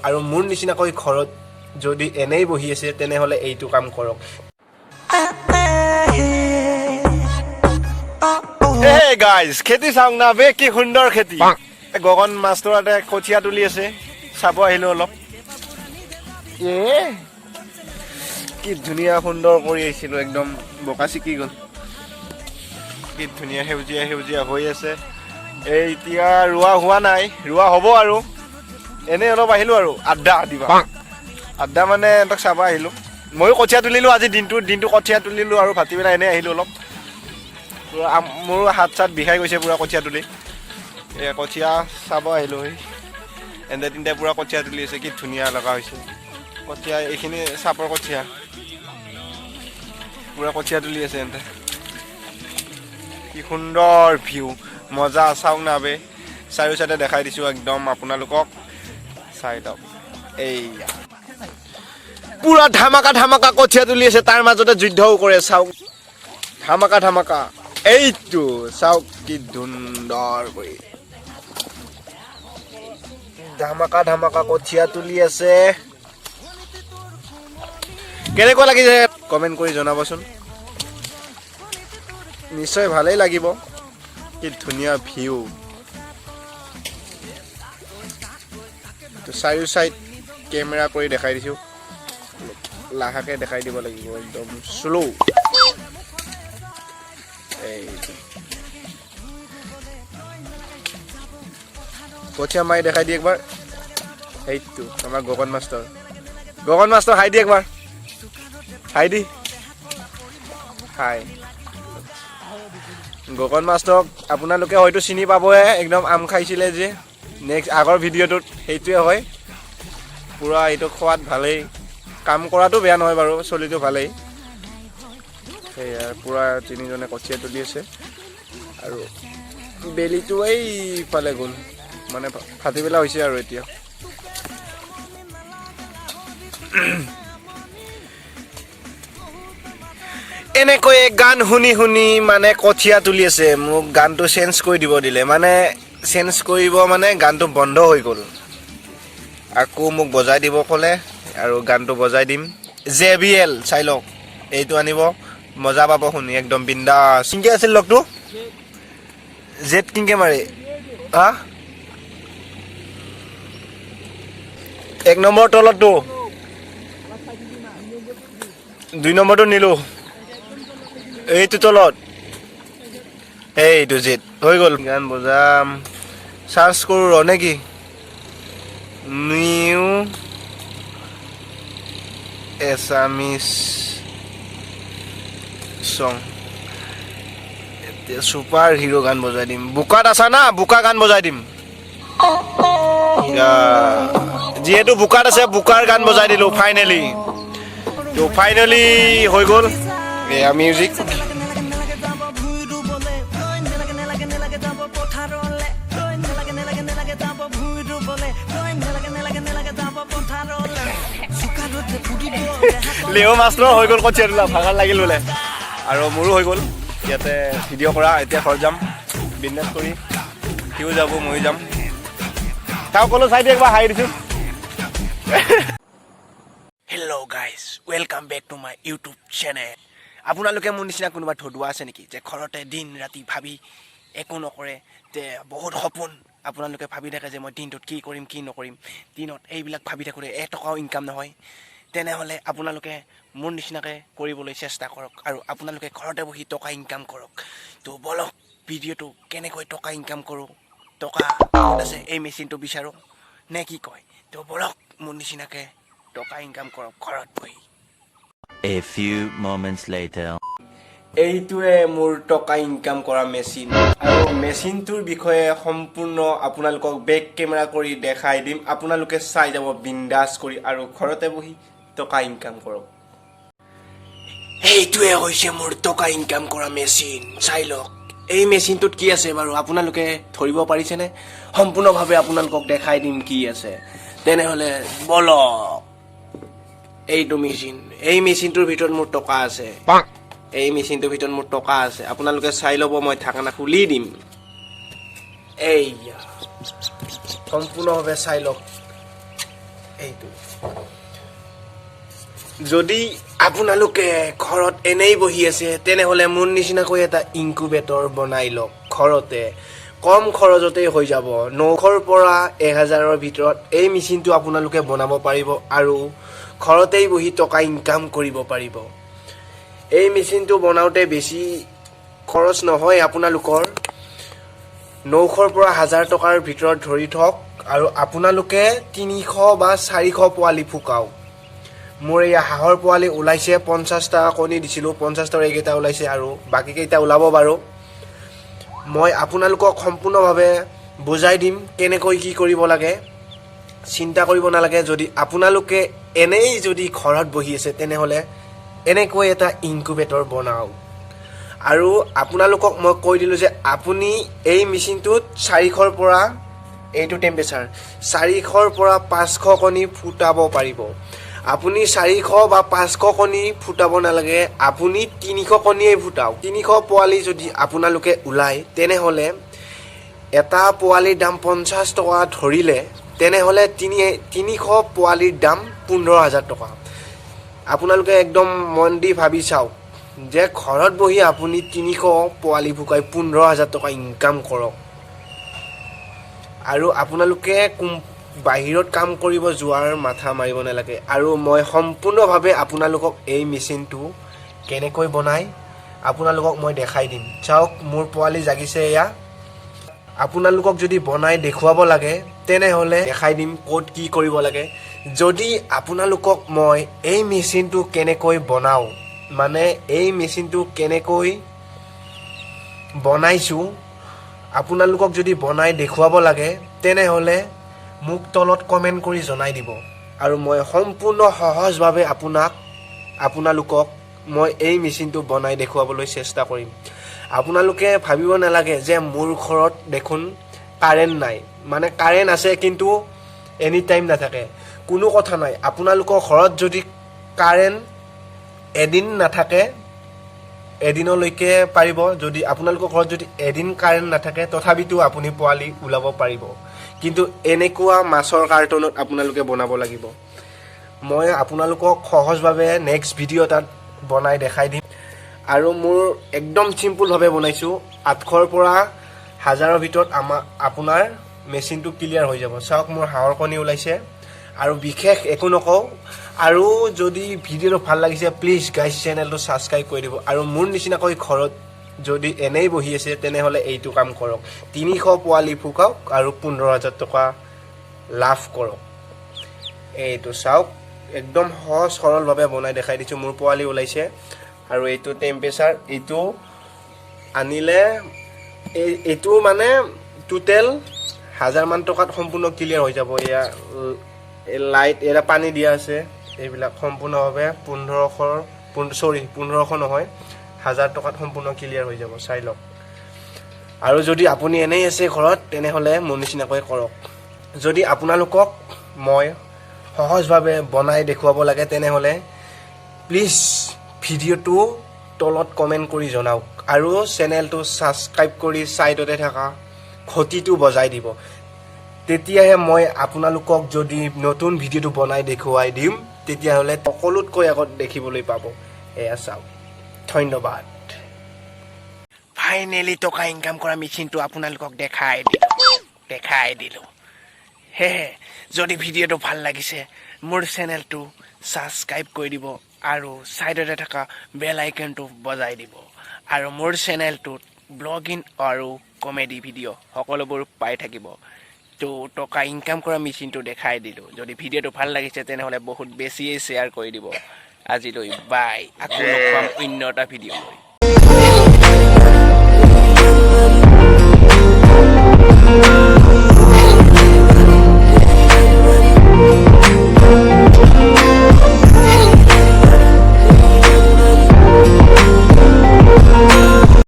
আৰু মোৰ নিচিনাকৈ ঘৰত যদি এনেই বহি আছে তেনেহ'লে এইটো কাম কৰক। Hey guys, খেতি চাওক না বে, কি সুন্দৰ খেতি। গগন মাষ্টৰতে কঠীয়া তুলি আছে, চাব আহিলো অলপ। কি ধুনীয়া সুন্দৰ কৰি আহিছিলো, একদম বোকা চিকি গ'ল। কি ধুনীয়া সেউজীয়া সেউজীয়া হৈ আছে। এতিয়া ৰোৱা হোৱা নাই, ৰোৱা হ'ব আৰু। এনেই অলপ আহিলো আৰু আড্ডা দিবা, আড্ডা মানে তাক চাব আহিলো। ময়ো কঠীয়া তুলিলো আজি দিনটো কঠীয়া তুলিলো আৰু ভাটিবেলা এনেই আহিলো অলপ। মোৰো হাত চাত বিষাই গৈছে পুৰা কঠীয়া তুলি। কঠীয়া চাব আহিলো। এনে তিনিটাই পুৰা কঠীয়া তুলি আছে, কি ধুনীয়া লগা হৈছে কঠীয়া। এইখিনি চাপৰ কঠীয়া, পুৰা কঠীয়া তুলি আছে এন্তে। কি সুন্দৰ ভিউ, মজা। চাওক না বে, চাৰিও চাইডে দেখাই দিছো একদম আপোনালোকক, চাই লওক। এইয়া পুৰা ধামাকা ধামাকা কঠীয়া তুলি আছে, তাৰ মাজতে যুদ্ধও কৰে। চাওক ধামাকা ধামাকা, এইটো চাওক কি সুন্দৰ কৰি ধামাকা ধামাকা কঠীয়া তুলি আছে। কেনেকুৱা লাগিছে কমেণ্ট কৰি জনাবচোন, নিশ্চয় ভালেই লাগিব। কি ধুনীয়া ভিউ, চাৰিও চাইড কেমেৰা কৰি দেখাই দিছো, লাহেকে দেখাই দিব লাগিব, একদম শ্লো। কঠীয়া মাৰি দেখাই দিয়ে একবাৰ, সেইটো আমাৰ গগন মাষ্টৰ। গগন মাষ্টৰ হাই দি একবাৰ, হাই দি, হাই। গগন মাষ্টৰক আপোনালোকে হয়তো চিনি পাবহে, একদম আম খাইছিলে যে নেক্সট আগৰ ভিডিঅ'টোত, সেইটোৱে হয়। পুৰা এইটো খোৱাত ভালেই, কাম কৰাটো বেয়া নহয় বাৰু, চলিটো ভালেই। সেয়া পুৰা তিনিজনে কঠীয়া তুলি আছে আৰু বেলিটো এইফালে গ'ল, মানে ভাটিবেলা হৈছে আৰু এতিয়া। এনেকৈ গান শুনি শুনি মানে কঠীয়া তুলি আছে। মোক গানটো চেঞ্জ কৰি দিব দিলে, মানে চেঞ্জ কৰিব মানে গানটো বন্ধ হৈ গ'ল। আকৌ মোক বজাই দিব ক'লে আৰু গানটো বজাই দিম। JBL চাই লওক, এইটো আনিব, মজা পাব শুনি, একদম বিন্দাছ। কিংকে আছিল লগটো, জেড কিংকে মাৰে। হা, 1 নম্বৰ তলতটো, 2 নম্বৰটো নিলো, এইটো তলত, এইটো জেড হৈ গ'ল। গান বজাম, চাৰ্চ কৰোঁ ৰ নেকি, নিউ এছামিছ চং। এতিয়া ছুপাৰ হিৰো গান বজাই দিম। বোকাত আছা না, বোকা গান বজাই দিম। যিহেতু বোকাত আছে, বোকাৰ গান বজাই দিলো ফাইনেলি। তো ফাইনেলি হৈ গ'ল এয়া মিউজিক। লেও মাষ্টৰ হৈ গ'ল কঠীয়া তোলা, ভাগৰ লাগিল বোলে। আৰু মোৰো হৈ গ'ল ইয়াতে ভিডিঅ' কৰা। এতিয়া ঘৰত যাম বিজনেছ কৰি, সিও যাব ময়ো যাম। তাও ক'লো চাই দিয়ে একবাৰ হাই দিছোঁ। Hello' guys, welcome back to my YouTube channel. আপোনালোকে মোৰ নিচিনা কোনোবা ধদুৱা আছে নেকি, যে ঘৰতে দিন ৰাতি ভাবি একো নকৰে, যে বহুত সপোন আপোনালোকে ভাবি থাকে যে মই দিনটোত কি কৰিম কি নকৰিম, দিনত এইবিলাক ভাবি থাকোঁতে এটকাও ইনকাম নহয়। তেনেহ'লে আপোনালোকে মোৰ নিচিনাকৈ কৰিবলৈ চেষ্টা কৰক আৰু আপোনালোকে ঘৰতে বহি টকা ইনকাম কৰক। তো বলক ভিডিঅ'টো কেনেকৈ টকা ইনকাম কৰোঁ, টকা ক'ত আছে এই মেচিনটো বিচাৰোঁ নে কি কয়। তো বলক মোৰ নিচিনাকৈ টকা ইনকাম কৰক ঘৰত বহি। A few moments later. এইটোৱে মোৰ টকা ইনকাম কৰা মেচিন, আৰু মেচিনটোৰ বিষয়ে সম্পূৰ্ণ আপোনালোকক বেক কেমেৰা কৰি দেখাই দিম। আপোনালোকে চাই যাব বিন্দাছ কৰি আৰু ঘৰতে বহি টকা ইনকাম কৰক। এইটোৱে হৈছে মোৰ টকা ইনকাম কৰা মেচিন, চাই লওক। এই মেচিনটোত কি আছে বাৰু আপোনালোকে ধৰিব পাৰিছেনে? সম্পূৰ্ণভাৱে আপোনালোকক দেখাই দিম কি আছে। তেনেহ'লে বলক, এইটো মেচিন, এই মেচিনটোৰ ভিতৰত মোৰ টকা আছে। এই মেচিনটোৰ ভিতৰত মোৰ টকা আছে, আপোনালোকে চাই ল'ব। মই ঢাকনা খুলি দিম, এইয়া সম্পূৰ্ণভাৱে চাই লওক। এইটো যদি আপোনালোকে ঘৰত এনেই বহি আছে তেনেহ'লে মোৰ নিচিনাকৈ এটা ইনকুবেটৰ বনাই লওক ঘৰতে কম খৰচতে হৈ যাব 900ৰ পৰা 1000ৰ ভিতৰত এই মেচিনটো আপোনালোকে বনাব পাৰিব আৰু ঘৰতেই বহি টকা ইনকাম কৰিব পাৰিব এই মেচিনটো বনাওঁতে বেছি খৰচ নহয় আপোনালোকৰ 900ৰ পৰা 1000 টকাৰ ভিতৰত ধৰি থওক আৰু আপোনালোকে 300 বা 400 পোৱালি ফুকাওক মোৰ এই হাঁহৰ পোৱালি ওলাইছে 50টা কণী দিছিলোঁ 50টাৰ এইকেইটা ওলাইছে আৰু বাকীকেইটা ওলাব বাৰু মই আপোনালোকক সম্পূৰ্ণভাৱে বুজাই দিম কেনেকৈ কি কৰিব লাগে চিন্তা কৰিব নালাগে যদি আপোনালোকে এনেই যদি ঘৰত বহি আছে তেনেহ'লে এনেকৈ এটা ইনকুবেটৰ বনাওক আৰু আপোনালোকক মই কৈ দিলোঁ যে আপুনি এই মেচিনটোত 400ৰ পৰা এইটো টেম্পাৰেচাৰ 400ৰ পৰা 500 কণী ফুটাব পাৰিব আপুনি 400 বা 500 কণী ফুটাব নালাগে আপুনি 300 কণীয়ে ফুটাওক 300 পোৱালি যদি আপোনালোকে ওলায় তেনেহ'লে এটা পোৱালিৰ দাম 50 টকা ধৰিলে তেনেহ'লে 300 পোৱালিৰ দাম 15000 টকা আপোনালোকে একদম মন দি ভাবি চাওক যে ঘৰত বহি আপুনি 300 পোৱালি ফুকাই 15000 টকা ইনকাম কৰক আৰু আপোনালোকে বাহিৰত কাম কৰিব যোৱাৰ মাথা মাৰিব নালাগে আৰু মই সম্পূৰ্ণভাৱে আপোনালোকক এই মেচিনটো কেনেকৈ বনাই আপোনালোকক মই দেখাই দিম চাওক মোৰ পোৱালি জাগিছে এয়া আপোনালোকক যদি বনাই দেখুৱাব লাগে তেনেহ'লে দেখাই দিম ক'ত কি কৰিব লাগে যদি আপোনালোকক মই এই মেচিনটো কেনেকৈ বনাওঁ মানে এই মেচিনটো কেনেকৈ বনাইছোঁ আপোনালোকক যদি বনাই দেখুৱাব লাগে তেনেহ'লে মোক তলত কমেণ্ট কৰি জনাই দিব আৰু মই সম্পূৰ্ণ সহজভাৱে আপোনালোকক মই এই মেচিনটো বনাই দেখুৱাবলৈ চেষ্টা কৰিম আপোনালোকে ভাবিব নালাগে যে মোৰ ঘৰত দেখোন কাৰেণ্ট নাই মানে কাৰেণ্ট আছে কিন্তু এনি টাইম নাথাকে কোনো কথা নাই আপোনালোকৰ ঘৰত যদি কাৰেণ্ট এদিন নাথাকে এদিনলৈকে পাৰিব যদি আপোনালোকৰ ঘৰত যদি এদিন কাৰেণ্ট নাথাকে তথাপিতো আপুনি পোৱালি ওলাব পাৰিব কিন্তু এনেকুৱা মাছৰ কাৰ্টনত আপোনালোকে বনাব লাগিব মই আপোনালোকক সহজভাৱে নেক্সট ভিডিঅ' এটাত বনাই দেখাই দিম আৰু মোৰ একদম চিম্পুলভাৱে বনাইছোঁ 800ৰ পৰা 1000ৰ ভিতৰত আপোনাৰ মেচিনটো ক্লিয়াৰ হৈ যাব চাওক মোৰ হাঁহৰ কণী ওলাইছে আৰু বিশেষ একো নকওঁ আৰু যদি ভিডিঅ'টো ভাল লাগিছে প্লিজ গাইজ চেনেলটো ছাবস্ক্ৰাইব কৰি দিব আৰু মোৰ নিচিনাকৈ ঘৰত যদি এনেই বহি আছে তেনেহ'লে এইটো কাম কৰক 300 পোৱালি ফুকাওক আৰু 15000 টকা লাভ কৰক এইটো চাওক একদম সহজ সৰলভাৱে বনাই দেখাই দিছোঁ মোৰ পোৱালি ওলাইছে আৰু এইটো টেম্পাৰেচাৰ এইটো আনিলে এইটো মানে টোটেল 1000 মান টকাত সম্পূৰ্ণ ক্লিয়াৰ হৈ যাব এয়া লাইট এৰা পানী দিয়া আছে এইবিলাক সম্পূৰ্ণভাৱে 1500 নহয় 1000 টকাত সম্পূৰ্ণ ক্লিয়াৰ হৈ যাব চাই লওক আৰু যদি আপুনি এনেই আছে ঘৰত তেনেহ'লে মোৰ নিচিনাকৈ কৰক যদি আপোনালোকক মই সহজভাৱে বনাই দেখুৱাব লাগে তেনেহ'লে প্লিজ ভিডিঅ'টো তলত কমেণ্ট কৰি জনাওক আৰু চেনেলটো ছাবস্ক্ৰাইব কৰি ছাইডতে থকা ঘটিটো বজাই দিব তেতিয়াহে মই আপোনালোকক যদি নতুন ভিডিঅ'টো বনাই দেখুৱাই দিম তেতিয়াহ'লে সকলোতকৈ আগত দেখিবলৈ পাব এয়া চাওক ধন্যবাদ ফাইনেলি টকা ইনকাম কৰা মেচিনটো আপোনালোকক দেখাই দিলোঁ সেয়ে যদি ভিডিঅ'টো ভাল লাগিছে মোৰ চেনেলটো ছাবস্ক্ৰাইব কৰি দিব আৰু ছাইডতে থকা বেল আইকনটো বজাই দিব আৰু মোৰ চেনেলটোত ব্লগিং আৰু কমেডি ভিডিঅ' সকলোবোৰ পাই থাকিব তো টকা ইনকাম কৰা মেচিনটো দেখাই দিলোঁ যদি ভিডিঅ'টো ভাল লাগিছে তেনেহ'লে বহুত বেছিয়ে শ্বেয়াৰ কৰি দিব আজিলৈ বাই আকৌ লগ পাম অন্য এটা ভিডিঅ' লৈ